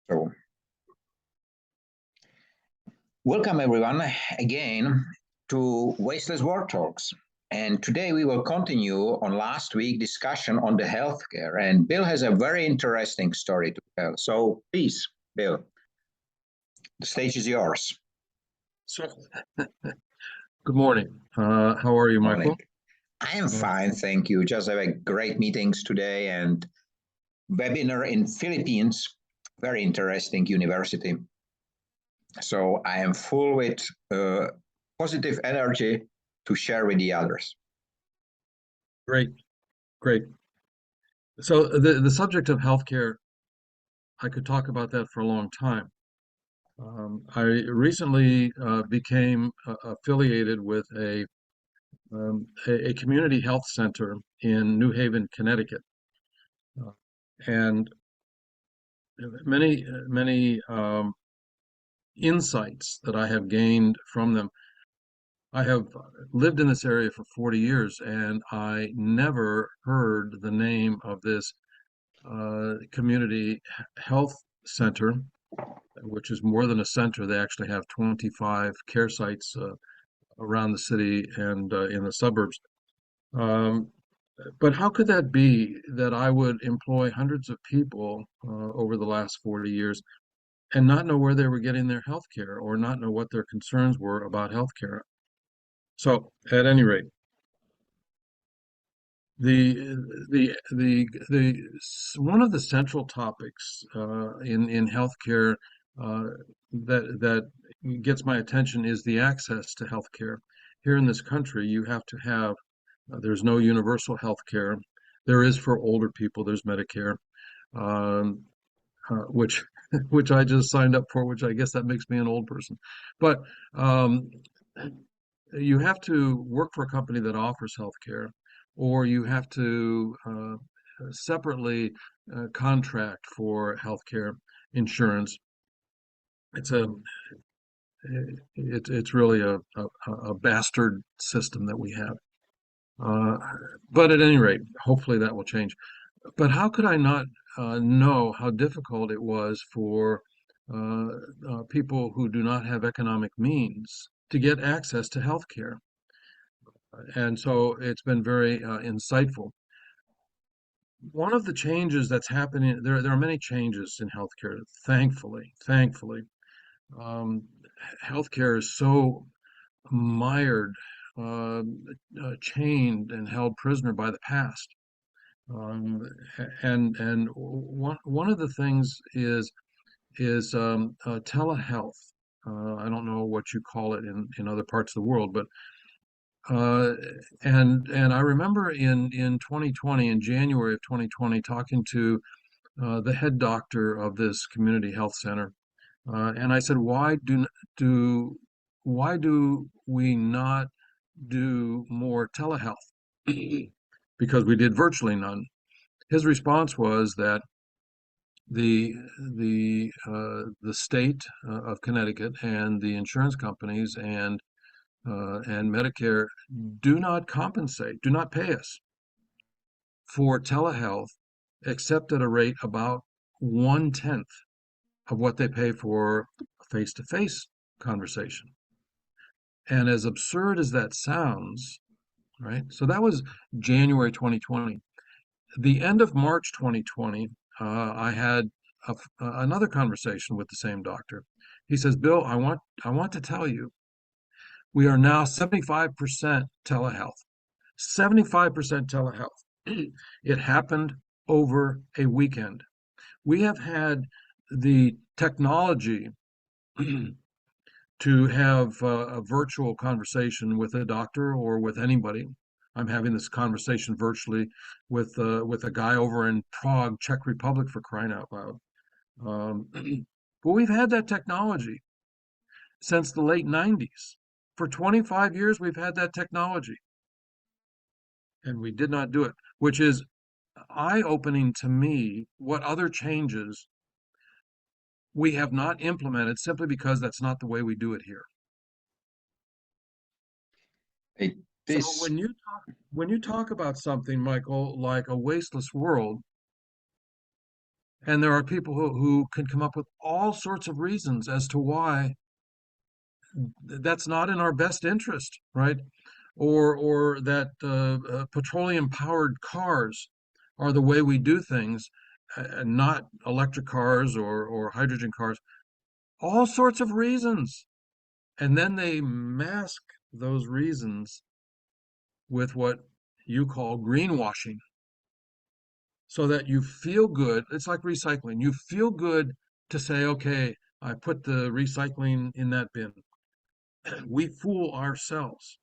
So, welcome everyone again to Wasteless World Talks. And today we will continue on last week's discussion on the healthcare. And Bill has a very interesting story to tell. So please, Bill, the stage is yours. So, good morning. How are you, Michael? I am fine, thank you. Just have a great meetings today and webinar in Philippines. Very interesting university. So I am full with positive energy to share with the others. Great. So the subject of healthcare, I could talk about that for a long time. I recently became affiliated with a community health center in New Haven, Connecticut, and many insights that I have gained from them. I have lived in this area for 40 years, and I never heard the name of this community health center, which is more than a center. They actually have 25 care sites around the city and in the suburbs. But how could that be that I would employ hundreds of people over the last 40 years and not know where they were getting their health care or not know what their concerns were about health care? So, at any rate, one of the central topics in healthcare that gets my attention is the access to healthcare. Here in this country, you have to have there's no universal healthcare. There is for older people. There's Medicare, um, which which I just signed up for, which I guess that makes me an old person. But you have to work for a company that offers healthcare, or you have to separately contract for healthcare insurance. It's a it's really a bastard system that we have. But at any rate, hopefully that will change. But how could I not know how difficult it was for people who do not have economic means to get access to health care? And so it's been very insightful. One of the changes that's happening, there are many changes in healthcare, thankfully. Um, Healthcare is so mired, chained, and held prisoner by the past. And one of the things is telehealth. I don't know what you call it in other parts of the world, but uh, and I remember in 2020, in January of 2020, talking to the head doctor of this community health center, and I said, do why do we not do more telehealth? Because we did virtually none. His response was that the the state of Connecticut and the insurance companies and Medicare do not compensate, do not pay us for telehealth, except at a rate about 1/10 of what they pay for a face-to-face conversation. And as absurd as that sounds, right? So that was January 2020. The end of March 2020, I had another conversation with the same doctor. He says, "Bill, I want to tell you, we are now 75% telehealth. 75% telehealth. It happened over a weekend. We have had the technology to have a virtual conversation with a doctor or with anybody. I'm having this conversation virtually with a guy over in Prague, Czech Republic, for crying out loud. But we've had that technology since the late 90s. For 25 years, we've had that technology, and we did not do it, which is eye-opening to me what other changes we have not implemented simply because that's not the way we do it here. So when you talk about something, Michael, like a wasteless world, And there are people who can come up with all sorts of reasons as to why that's not in our best interest, right? Or that petroleum powered cars are the way we do things, not electric cars or hydrogen cars. All sorts of reasons. And then they mask those reasons with what you call greenwashing so that you feel good. It's like recycling. You feel good to say, okay, I put the recycling in that bin. We fool ourselves.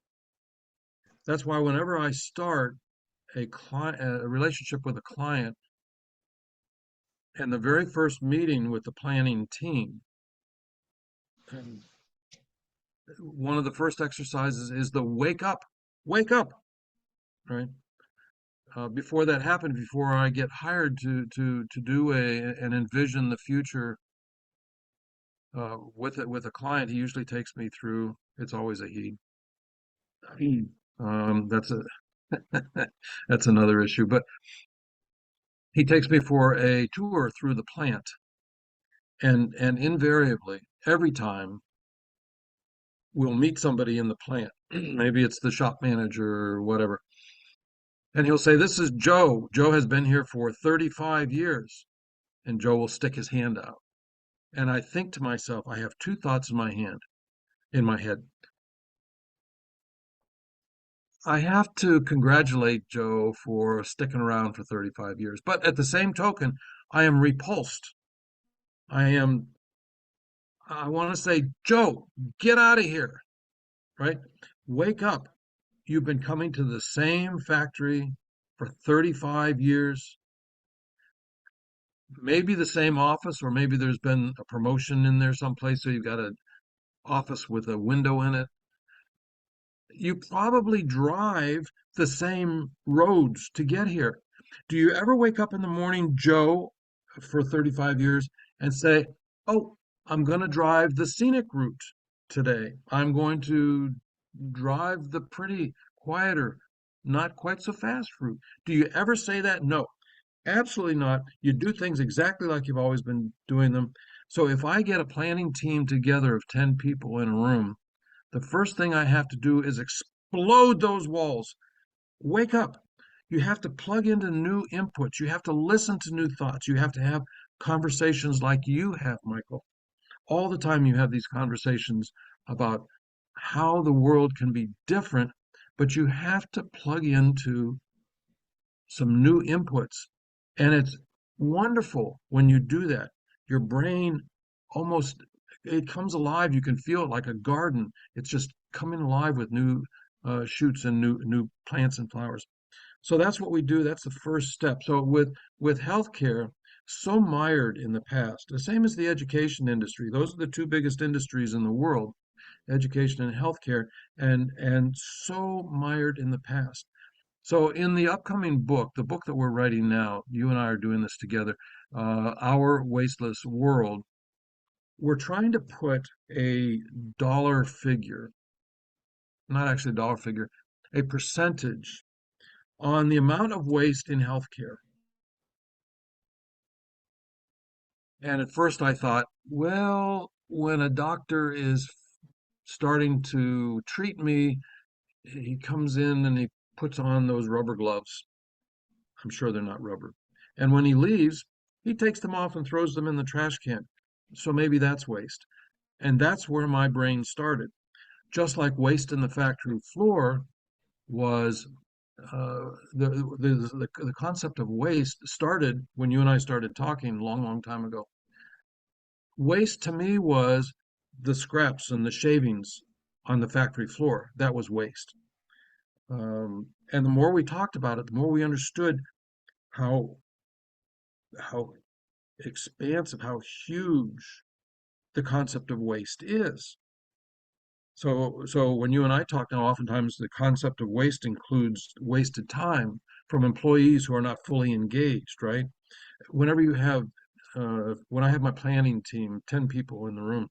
That's why whenever I start a relationship with a client, and the very first meeting with the planning team, one of the first exercises is the wake up, right? Before that happened, before I get hired to do and envision the future with a client, he usually takes me through. It's always a he. That's a that's another issue, but he takes me for a tour through the plant, and invariably, every time we'll meet somebody in the plant. Maybe it's the shop manager or whatever, and he'll say, "This is Joe. Joe has been here for 35 years," and Joe will stick his hand out. And I think to myself, I have two thoughts in my head. I have to congratulate Joe for sticking around for 35 years. But at the same token, I am repulsed. I am, I want to say, Joe, get out of here, right? Wake up. You've been coming to the same factory for 35 years, maybe the same office, or maybe there's been a promotion in there someplace, so you've got an office with a window in it. You probably drive the same roads to get here. Do you ever wake up in the morning, Joe, for 35 years and say, "Oh, I'm going to drive the scenic route today. I'm going to drive the pretty, quieter, not quite so fast route." Do you ever say that? No, absolutely not. You do things exactly like you've always been doing them. So if I get a planning team together of 10 people in a room, the first thing I have to do is explode those walls. Wake up. You have to plug into new inputs. You have to listen to new thoughts. You have to have conversations like you have, Michael. All the time you have these conversations about how the world can be different, but you have to plug into some new inputs. And it's wonderful when you do that. Your brain almost it comes alive. You can feel it like a garden. It's just coming alive with new shoots and new plants and flowers. So that's what we do. That's the first step. So with healthcare, so mired in the past, the same as the education industry. Those are the two biggest industries in the world, education and healthcare, and so mired in the past. So in the upcoming book, the book that we're writing now, you and I are doing this together, Our Wasteless World, we're trying to put a dollar figure, not actually a dollar figure, a percentage on the amount of waste in healthcare. And at first I thought, well, when a doctor is starting to treat me, he comes in and he puts on those rubber gloves. I'm sure they're not rubber. And when he leaves, he takes them off and throws them in the trash can. So maybe that's waste. And that's where my brain started. Just like waste in the factory floor was the concept of waste started when you and I started talking a long, long time ago. Waste to me was the scraps and the shavings on the factory floor. That was waste. And the more we talked about it, the more we understood how how expansive, how huge the concept of waste is. So when you and I talk now, oftentimes the concept of waste includes wasted time from employees who are not fully engaged, right? Whenever you have, when I have my planning team, 10 people in the room,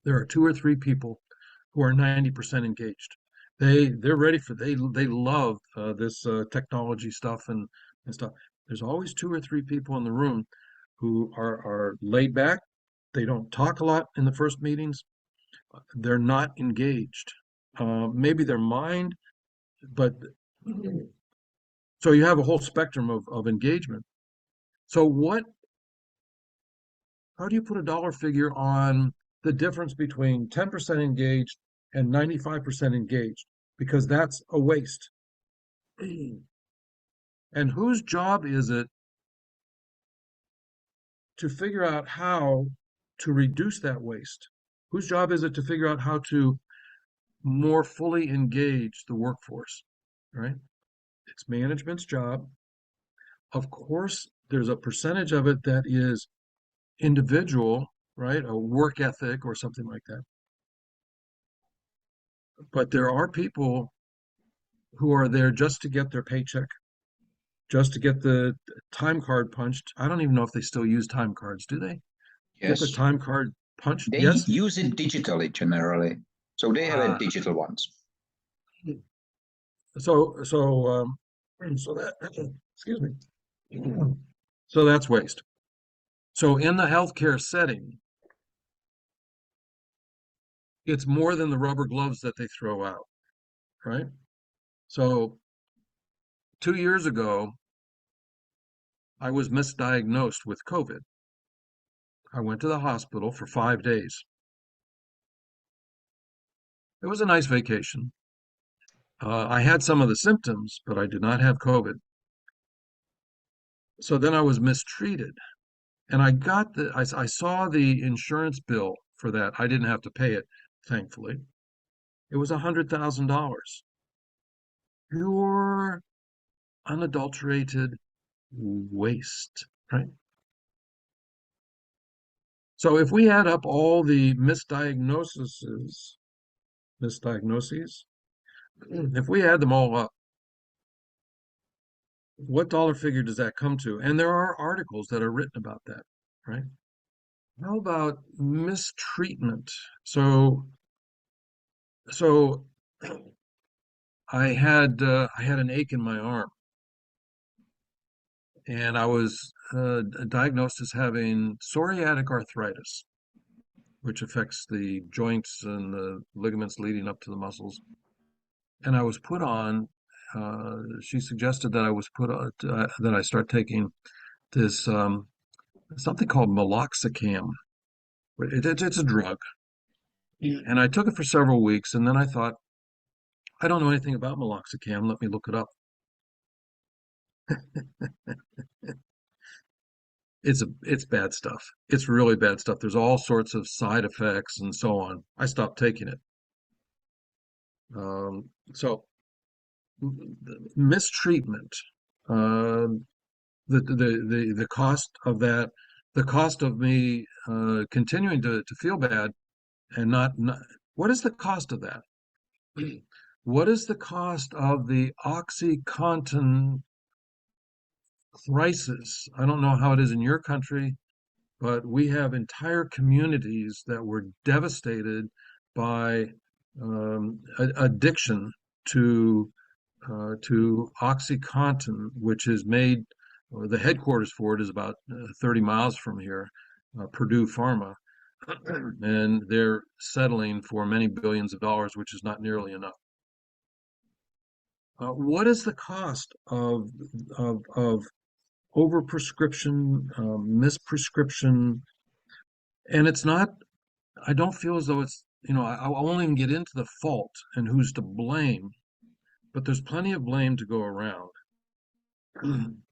there are two or three people who are 90% engaged. They're ready for they love this technology stuff and stuff. There's always two or three people in the room who are laid back. They don't talk a lot in the first meetings. They're not engaged. Maybe their mind, but so you have a whole spectrum of engagement. So how do you put a dollar figure on the difference between 10% engaged and 95% engaged? Because that's a waste. And whose job is it to figure out how to reduce that waste? Whose job is it to figure out how to more fully engage the workforce, right? It's management's job. Of course, there's a percentage of it that is individual, right? A work ethic or something like that. But there are people who are there just to get their paycheck, just to get the time card punched. I don't even know if they still use time cards, do they? Get their Yes. time card punched? They Yes. use it digitally generally. So they have a Uh, digital ones. so so so that excuse me. So that's waste. So in the healthcare setting, it's more than the rubber gloves that they throw out, right? So 2 years ago, I was misdiagnosed with COVID. I went to the hospital for 5 days. It was a nice vacation. I had some of the symptoms, but I did not have COVID. So then I was mistreated, and I saw the insurance bill for that. I didn't have to pay it, thankfully. It was $100,000. Pure, unadulterated waste, right? So if we add up all the misdiagnoses, if we add them all up, what dollar figure does that come to? And there are articles that are written about that, right? How about mistreatment? So I had an ache in my arm, and I was diagnosed as having psoriatic arthritis, which affects the joints and the ligaments leading up to the muscles. And I was put on. She suggested that I was put on, that I start taking this something called meloxicam. It's a drug, and I took it for several weeks, and then I thought, I don't know anything about meloxicam. Let me look it up. It's bad stuff. It's really bad stuff. There's all sorts of side effects and so on. I stopped taking it. So mistreatment, um, the cost of that, the cost of me continuing to feel bad and not what is the cost of that? What is the cost of the OxyContin crisis? I don't know how it is in your country, but we have entire communities that were devastated by addiction to OxyContin, which is made, or the headquarters for it is about 30 miles from here, Purdue Pharma, and they're settling for many billions of dollars, which is not nearly enough. What is the cost of overprescription, misprescription? And it's not, I don't feel as though it's, I won't even get into the fault and who's to blame, but there's plenty of blame to go around.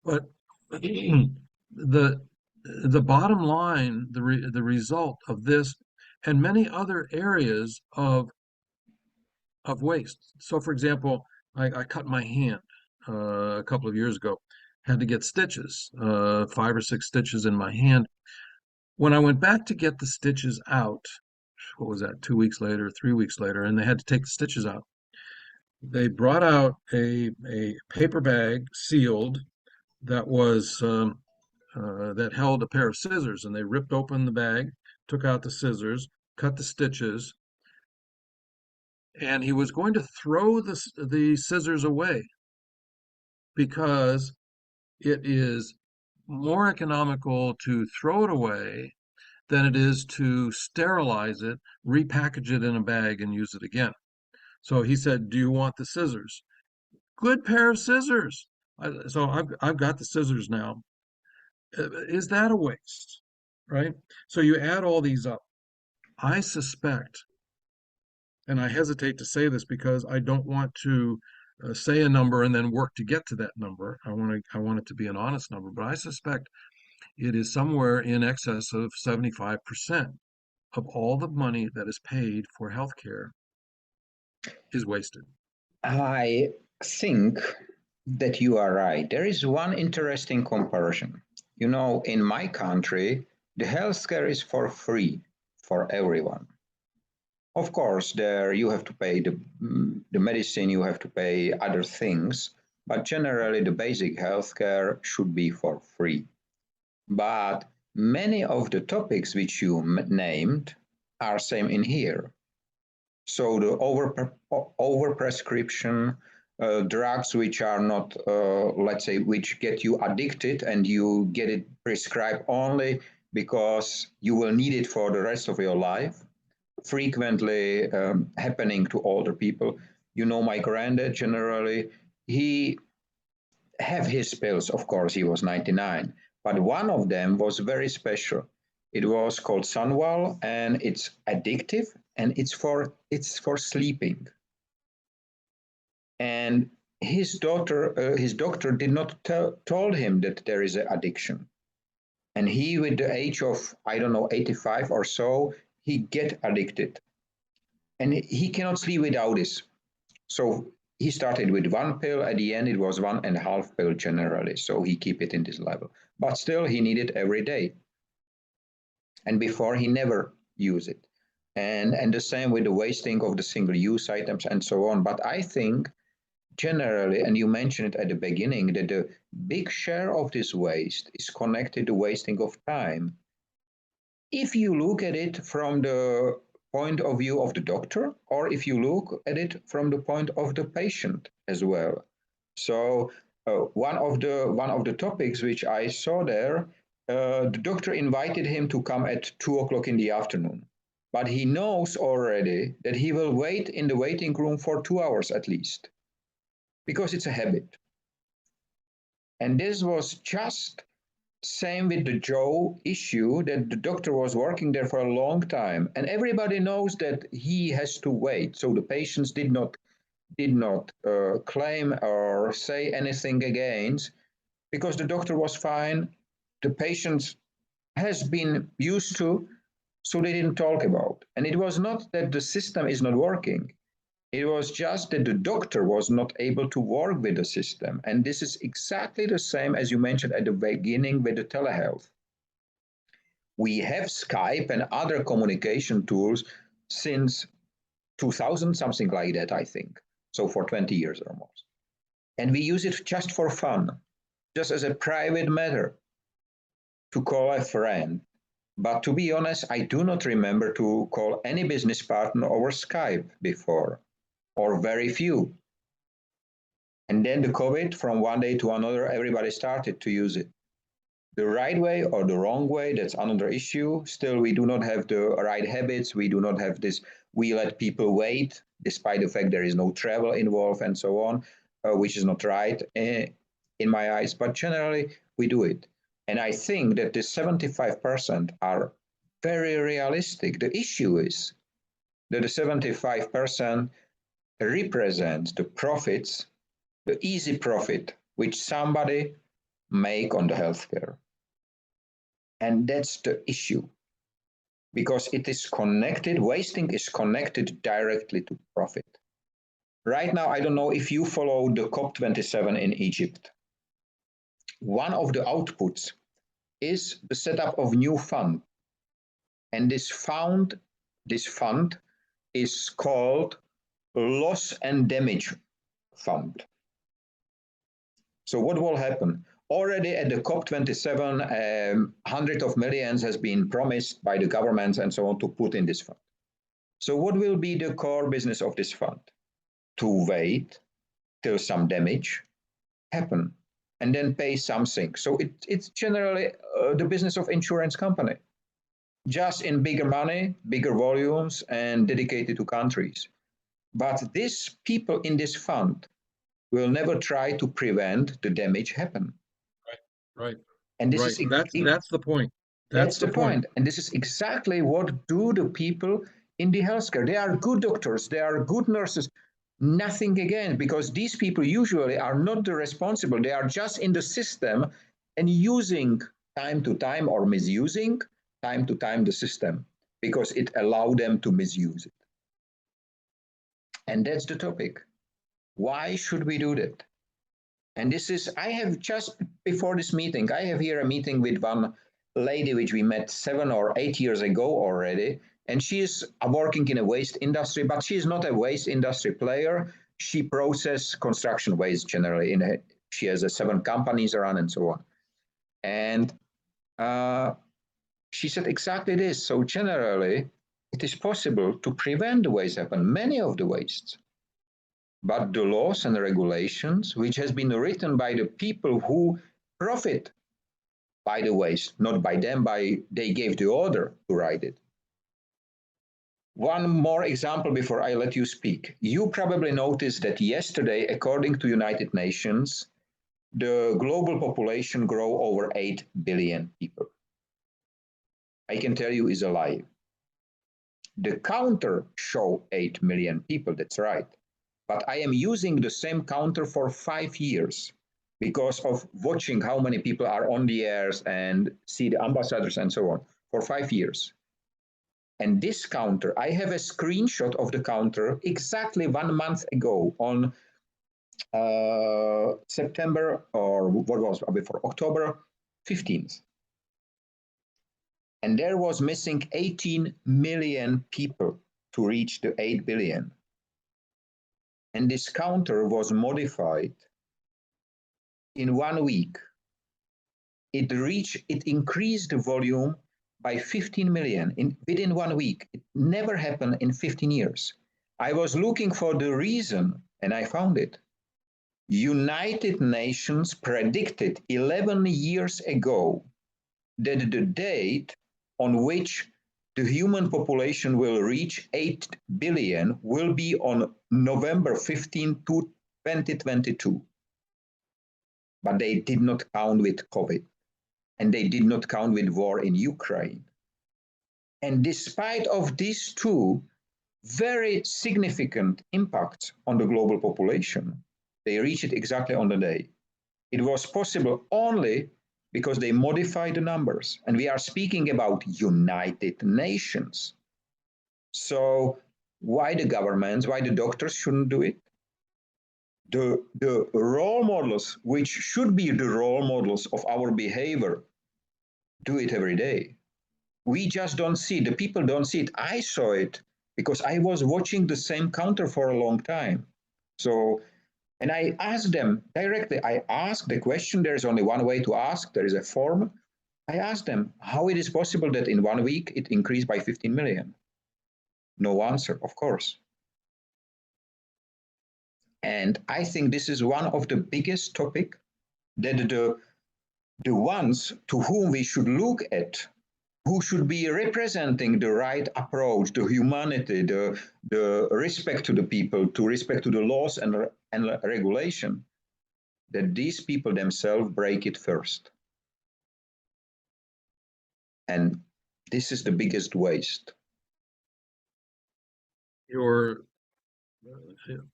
But the the bottom line, the result of this and many other areas of waste. So, for example, I cut my hand a couple of years ago, had to get stitches, 5 or 6 stitches in my hand. When I went back to get the stitches out, what was that, 2 weeks later, 3 weeks later, and they had to take the stitches out. They brought out a paper bag sealed that was that held a pair of scissors, and they ripped open the bag, took out the scissors, cut the stitches, and he was going to throw the scissors away because it is more economical to throw it away than it is to sterilize it, repackage it in a bag, and use it again. So he said, "Do you want the scissors?" Good pair of scissors. So I've got the scissors now. Is that a waste? Right? So you add all these up. I suspect, and I hesitate to say this because I don't want to say a number and then work to get to that number. I want it to be an honest number, but I suspect it is somewhere in excess of 75% of all the money that is paid for healthcare is wasted. I think that you are right. There is one interesting comparison. You know, in my country, the healthcare is for free for everyone. Of course, there you have to pay the medicine, you have to pay other things, but generally the basic healthcare should be for free. But many of the topics which you named are same in here. So the overprescription, drugs which are not, let's say, which get you addicted and you get it prescribed only because you will need it for the rest of your life, frequently happening to older people. You know, my granddad generally, he have his pills, of course, he was 99, but one of them was very special. It was called Sunwal, and it's addictive, and it's for sleeping. And his doctor did not told him that there is an addiction. And he, with the age of, I don't know, 85 or so, he get addicted, and he cannot sleep without this. So he started with one pill. At the end, it was 1.5 pill generally. So he keep it in this level. But still, he need it every day. And before, he never use it. And the same with the wasting of the single-use items and so on. But I think generally, and you mentioned it at the beginning, that the big share of this waste is connected to wasting of time. If you look at it from the point of view of the doctor, or if you look at it from the point of the patient as well. So one of the topics which I saw there, the doctor invited him to come at 2 o'clock in the afternoon, but he knows already that he will wait in the waiting room for 2 hours at least, because it's a habit. And this was just same with the Joe issue, that the doctor was working there for a long time, and everybody knows that he has to wait. So the patients did not claim or say anything against, because the doctor was fine. The patients has been used to, so they didn't talk about. And it was not that the system is not working. It was just that the doctor was not able to work with the system. And this is exactly the same as you mentioned at the beginning with the telehealth. We have Skype and other communication tools since 2000, something like that, I think. So for 20 years almost. And we use it just for fun, just as a private matter to call a friend. But to be honest, I do not remember to call any business partner over Skype before, or very few. And then the COVID, from one day to another, everybody started to use it. The right way or the wrong way, that's another issue. Still, we do not have the right habits. We do not have this. We let people wait, despite the fact there is no travel involved and so on, which is not right in my eyes. But generally, we do it. And I think that the 75% are very realistic. The issue is that the 75% represents the profits, the easy profit which somebody make on the healthcare. And that's the issue, because it is connected, wasting is connected directly to profit. Right now, I don't know if you follow the COP27 in Egypt. One of the outputs is the setup of new fund. And this fund is called loss and damage fund. So what will happen? Already at the COP27, hundreds of millions has been promised by the governments and so on to put in this fund. So what will be the core business of this fund? To wait till some damage happen and then pay something. So it's generally the business of insurance company, just in bigger money, bigger volumes, and dedicated to countries. But these people in this fund will never try to prevent the damage happen. Right. And this Right. is That's the point. that's That's the the point. point. And this is exactly what do the people in the healthcare. They are good doctors, they are good nurses. Nothing again, because these people usually are not the responsible. They are just in the system and using time to time or misusing time to time the system because it allowed them to misuse it. And that's the topic. Why should we do that? And this is, I have just before this meeting, I have here a meeting with one lady which we met 7 or 8 years ago already. And she is working in a waste industry, but she is not a waste industry player. She processes construction waste generally. She has 7 companies around and so on. And she said exactly this. So generally, it is possible to prevent the waste happen, many of the wastes. But the laws and regulations, which has been written by the people who profit by the waste, not by them, they gave the order to write it. One more example before I let you speak. You probably noticed that yesterday, according to United Nations, the global population grew over 8 billion people. I can tell you is a lie. The counter show 8 million people, that's right. But I am using the same counter for 5 years because of watching how many people are on the airs and see the ambassadors and so on for 5 years. And this counter, I have a screenshot of the counter exactly 1 month ago on September, or what was before, October 15th. And there was missing 18 million people to reach the 8 billion. And this counter was modified in 1 week. It increased the volume by 15 million within 1 week. It never happened in 15 years. I was looking for the reason and I found it. United Nations predicted 11 years ago that the date on which the human population will reach 8 billion will be on November 15, 2022. But they did not count with COVID. And they did not count with war in Ukraine. And despite of these two very significant impacts on the global population, they reached it exactly on the day. It was possible only because they modified the numbers. And we are speaking about United Nations. So why the governments, why the doctors shouldn't do it? The role models, which should be the role models of our behavior, do it every day. We just don't see it. The people don't see it. I saw it because I was watching the same counter for a long time. So, and I asked them directly. I asked the question. There's only one way to ask. There is a form. I asked them how it is possible that in 1 week it increased by 15 million. No answer, of course. And I think this is one of the biggest topic that the ones to whom we should look at, who should be representing the right approach, the humanity, the respect to the people, to respect to the laws and regulation, that these people themselves break it first. And this is the biggest waste.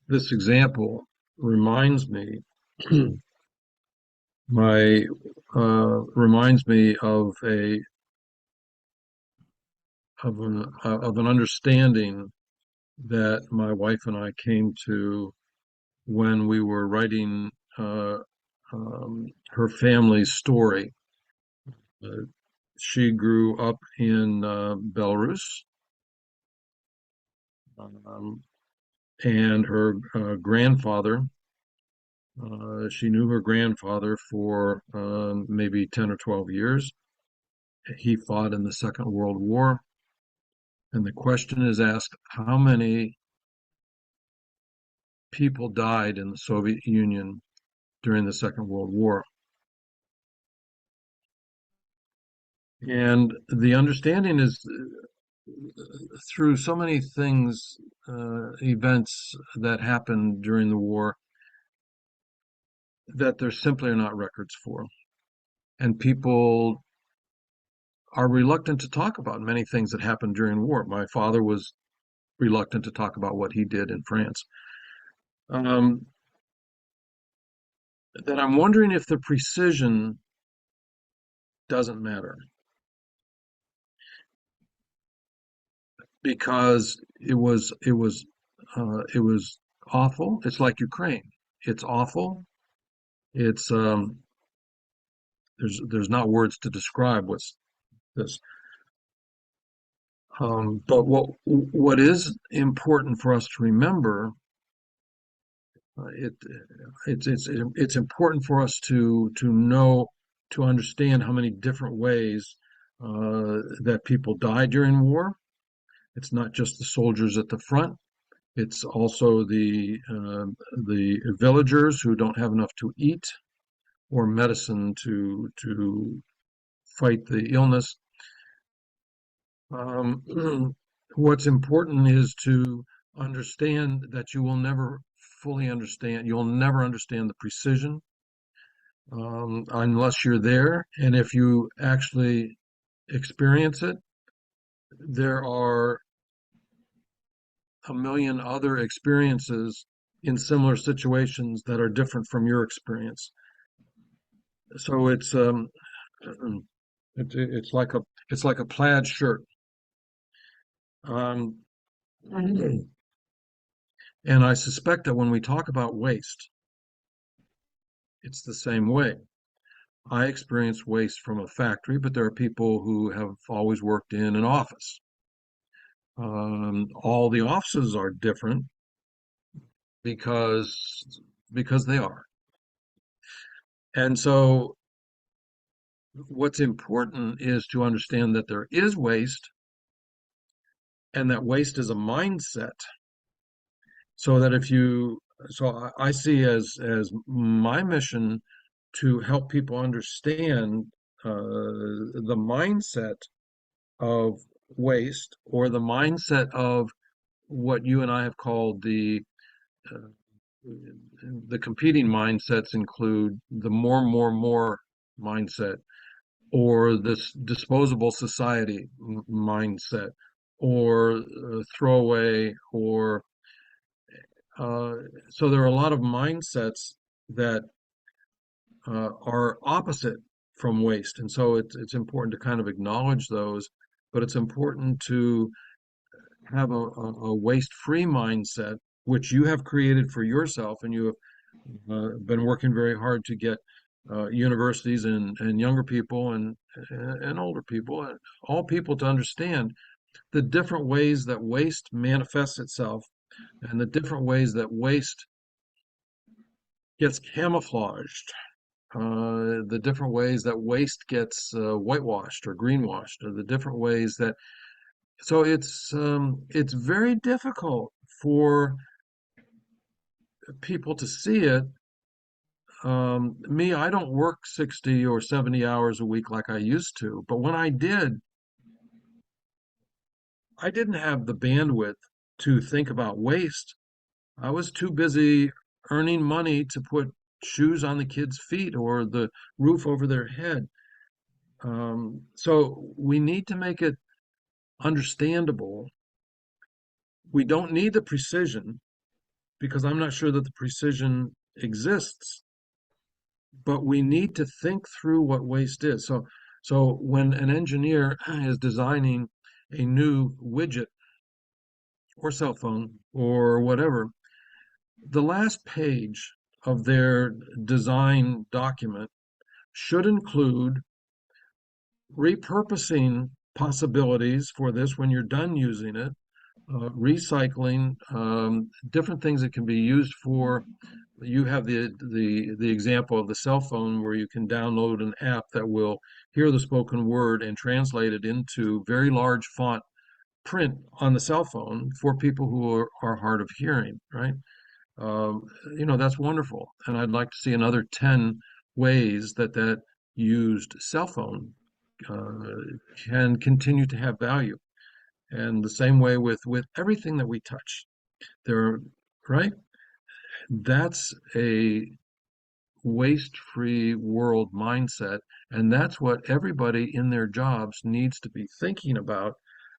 This example reminds me reminds me of an understanding that my wife and I came to when we were writing her family's story. She grew up in Belarus, and her grandfather, she knew her grandfather for maybe 10 or 12 years. He fought in the Second World War. And the question is asked, how many people died in the Soviet Union during the Second World War? And the understanding is through so many things, events that happened during the war that there simply are not records for. And people are reluctant to talk about many things that happened during war. My father was reluctant to talk about what he did in France. Um, that I'm wondering if the precision doesn't matter because it was awful. It's like Ukraine. It's awful. It's there's not words to describe what's this. But what is important for us to remember, uh, it it's important for us to know to understand how many different ways that people die during war. It's not just the soldiers at the front. It's also the villagers who don't have enough to eat or medicine to fight the illness. What's important is to understand that you will never fully understand. You'll never understand the precision unless you're there. And if you actually experience it, there are a million other experiences in similar situations that are different from your experience. So it's like a plaid shirt. Um, and I suspect that when we talk about waste, it's the same way. I experience waste from a factory, but there are people who have always worked in an office. All the offices are different because they are. And so what's important is to understand that there is waste and that waste is a mindset. So that if you so I see as my mission to help people understand the mindset of waste or the mindset of what you and I have called uh, the competing mindsets include the more mindset or this disposable society mindset or throwaway or uh, so there are a lot of mindsets that are opposite from waste, and so it's important to kind of acknowledge those, but it's important to have a waste-free mindset, which you have created for yourself, and you have been working very hard to get universities and younger people and older people, and all people to understand the different ways that waste manifests itself and the different ways that waste gets camouflaged, the different ways that waste gets whitewashed or greenwashed, or the different ways that so it's very difficult for people to see it. Me, I don't work 60 or 70 hours a week like I used to, but when I did, I didn't have the bandwidth to think about waste. I was too busy earning money to put shoes on the kids' feet or the roof over their head. So we need to make it understandable. We don't need the precision because I'm not sure that the precision exists, but we need to think through what waste is. So when an engineer is designing a new widget or cell phone or whatever, the last page of their design document should include repurposing possibilities for this when you're done using it, recycling, different things that can be used for. You have the example of the cell phone where you can download an app that will hear the spoken word and translate it into very large font print on the cell phone for people who are hard of hearing, right? Um, that's wonderful. And I'd like to see another 10 ways that used cell phone can continue to have value. And the same way with everything that we touch. There, right? That's a waste-free world mindset, and that's what everybody in their jobs needs to be thinking about,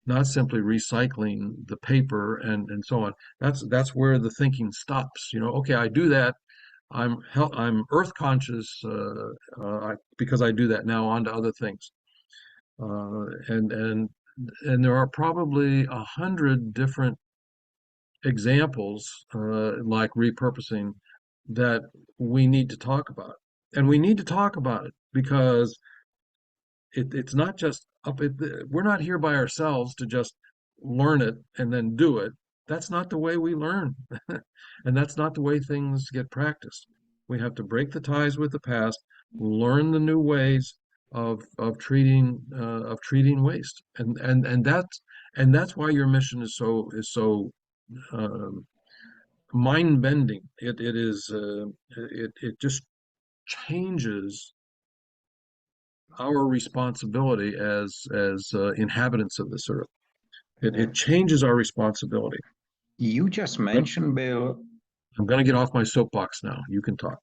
not simply recycling the paper and so on. That's where the thinking stops. Okay, I do that. I'm earth conscious because I do that. Now on to other things, and there are probably 100 different examples like repurposing that we need to talk about. And we need to talk about it because it's not just we're not here by ourselves to just learn it and then do it. That's not the way we learn. And that's not the way things get practiced. We have to break the ties with the past, learn the new ways of treating waste. And that's why your mission is so um, mind bending. It just changes our responsibility as inhabitants of this earth. It changes our responsibility. You just But mentioned, Bill, I'm going to get off my soapbox now. You can talk.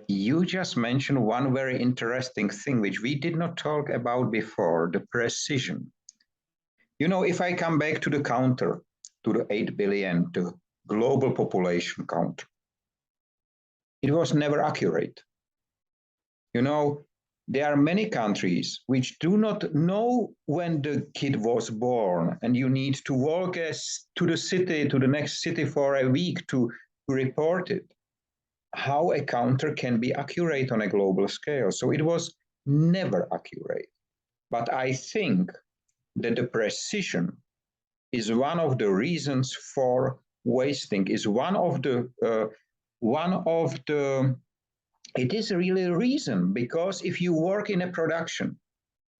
you just mentioned one very interesting thing which we did not talk about before, the precision. If I come back to the counter, to the 8 billion, the global population count, it was never accurate. There are many countries which do not know when the kid was born, and you need to walk to the city, to the next city for a week to report it. How a counter can be accurate on a global scale. So it was never accurate. But I think that the precision is one of the reasons for wasting, is it is really a reason, because if you work in a production,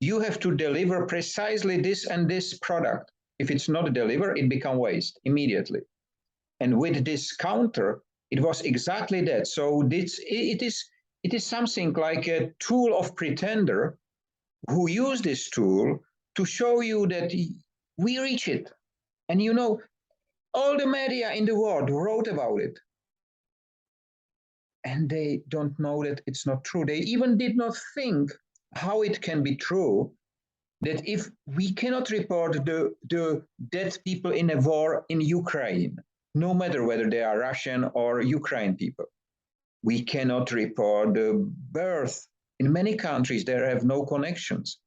you have to deliver precisely this and this product. If it's not delivered, it becomes waste immediately. And with this counter, it was exactly that. So it is something like a tool of pretender who use this tool to show you that we reach it. And all the media in the world wrote about it. And they don't know that it's not true. They even did not think how it can be true that if we cannot report the dead people in a war in Ukraine, no matter whether they are Russian or Ukraine people, we cannot report the birth. In many countries, there have no connections.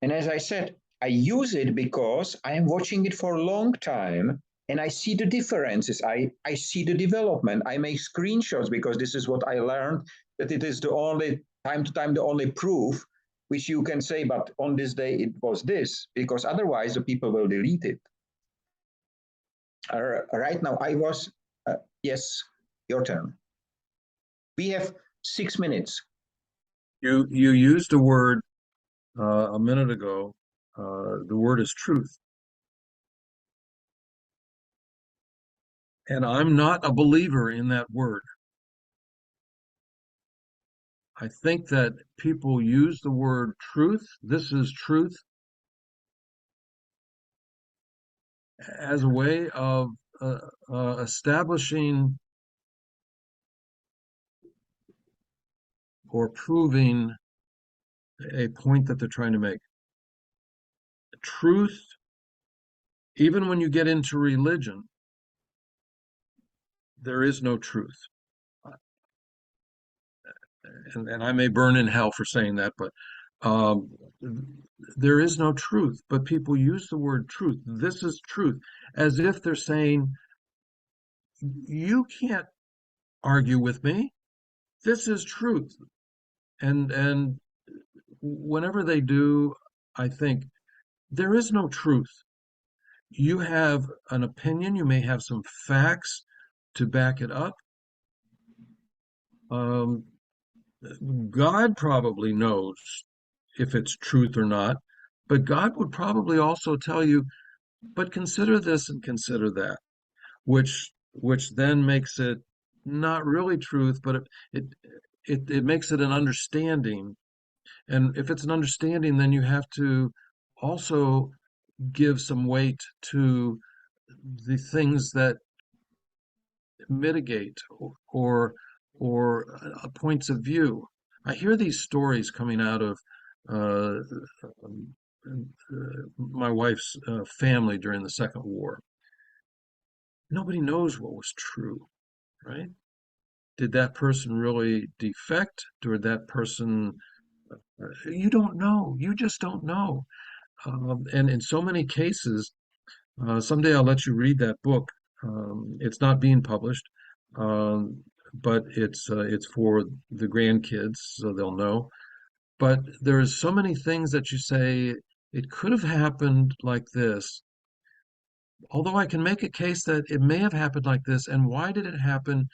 And as I said, I use it because I am watching it for a long time and I see the differences. I see the development. I make screenshots because this is what I learned, that it is the only time to time, the only proof which you can say, but on this day it was this, because otherwise the people will delete it. Right now, yes, your turn. We have 6 minutes. You used a word a minute ago. The word is truth. And I'm not a believer in that word. I think that people use the word truth, this is truth, as a way of establishing or proving a point that they're trying to make. Truth, even when you get into religion, there is no truth. And I may burn in hell for saying that, but um, there is no truth. But people use the word truth. This is truth, as if they're saying, you can't argue with me. This is truth. And whenever they do, I think there is no truth. You have an opinion, you may have some facts to back it up. Um, God probably knows if it's truth or not, but God would probably also tell you, but consider this and consider that, which then makes it not really truth, but it makes it an understanding. And if it's an understanding, then you have to also give some weight to the things that mitigate or points of view. I hear these stories coming out of uh, um, my wife's family during the Second War. Nobody knows what was true, right? Did that person really defect? Or did that person, you don't know. You just don't know. And in so many cases, someday I'll let you read that book. It's not being published, um, but it's for the grandkids, so they'll know. But there's so many things that you say it could have happened like this, although I can make a case that it may have happened like this. And why did it happen?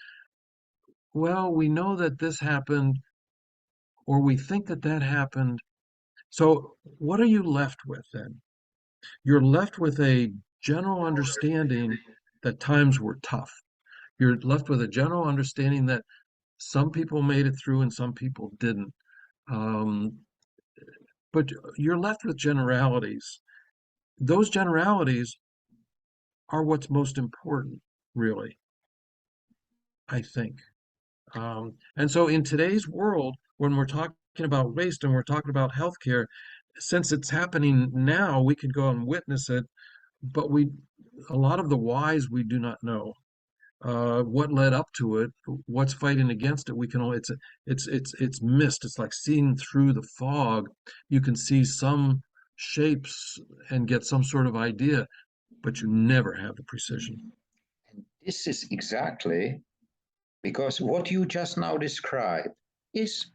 Well, we know that this happened, or we think that that happened. So what are you left with then? You're left with a general understanding that times were tough. You're left with a general understanding that some people made it through and some people didn't. Um, but you're left with generalities. Those generalities are what's most important, really, I think. And so in today's world, when we're talking about waste and we're talking about healthcare, since it's happening now, we can go and witness it, but a lot of the whys we do not know. What led up to it, what's fighting against it, we can only, it's mist. It's like seeing through the fog. You can see some shapes and get some sort of idea, but you never have the precision. And this is exactly because what you just now described is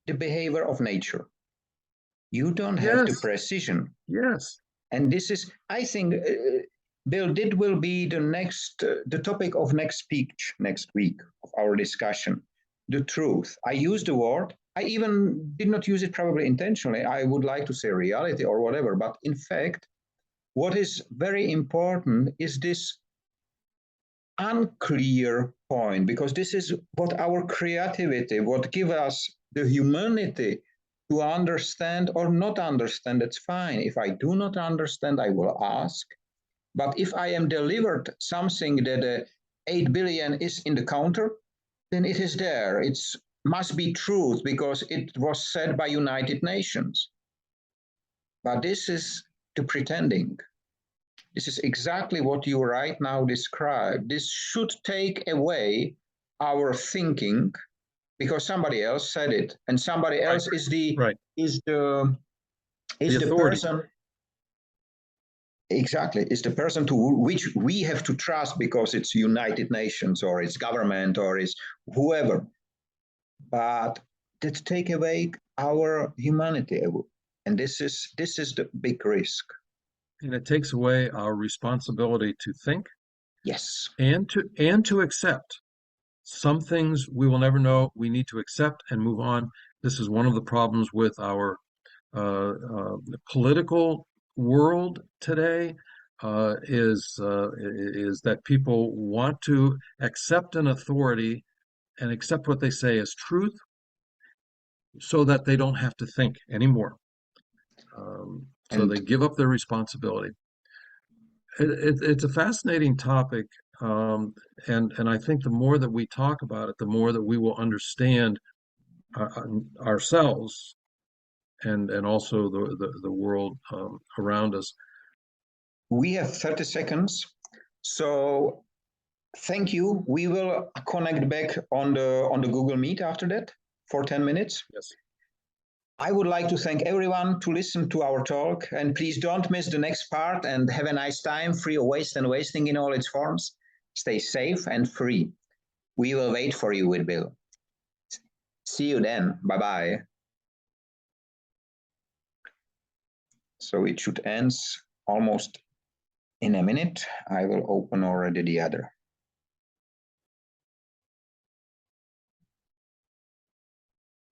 the behavior of nature. You don't have the Yes, precision. yes. And this is, I think, Bill, that will be the topic of next speech next week of our discussion. The truth. I use the word. I even did not use it probably intentionally. I would like to say reality or whatever. But in fact, what is very important is this unclear point, because this is what our creativity, what gives us the humanity to understand or not understand. It's fine. If I do not understand, I will ask. But if I am delivered something that 8 billion is in the counter, then it is there. It must be truth because it was said by United Nations. But this is the pretending. This is exactly what you right now described. This should take away our thinking because somebody else said it, and somebody Right, else is the right. is the The is the authority. person. Exactly, is the person to which we have to trust because it's United Nations or it's government or it's whoever. But that take away our humanity, and this is the big risk. And it takes away our responsibility to think Yes. and to accept. Some things we will never know. We need to accept and move on. This is one of the problems with our political world today. Is that people want to accept an authority and accept what they say as truth, so that they don't have to think anymore. So they And give up their responsibility. It's a fascinating topic, um, and I think the more that we talk about it, the more that we will understand ourselves and also the world around us. we have 30 seconds. So thank you. We will connect back on the Google Meet after that for 10 minutes. Yes. I would like to thank everyone to listen to our talk, and please don't miss the next part, and have a nice time, free of waste and wasting in all its forms. Stay safe and free. We will wait for you with Bill. See you then. Bye-bye. So it should end almost in a minute. I will open already the other.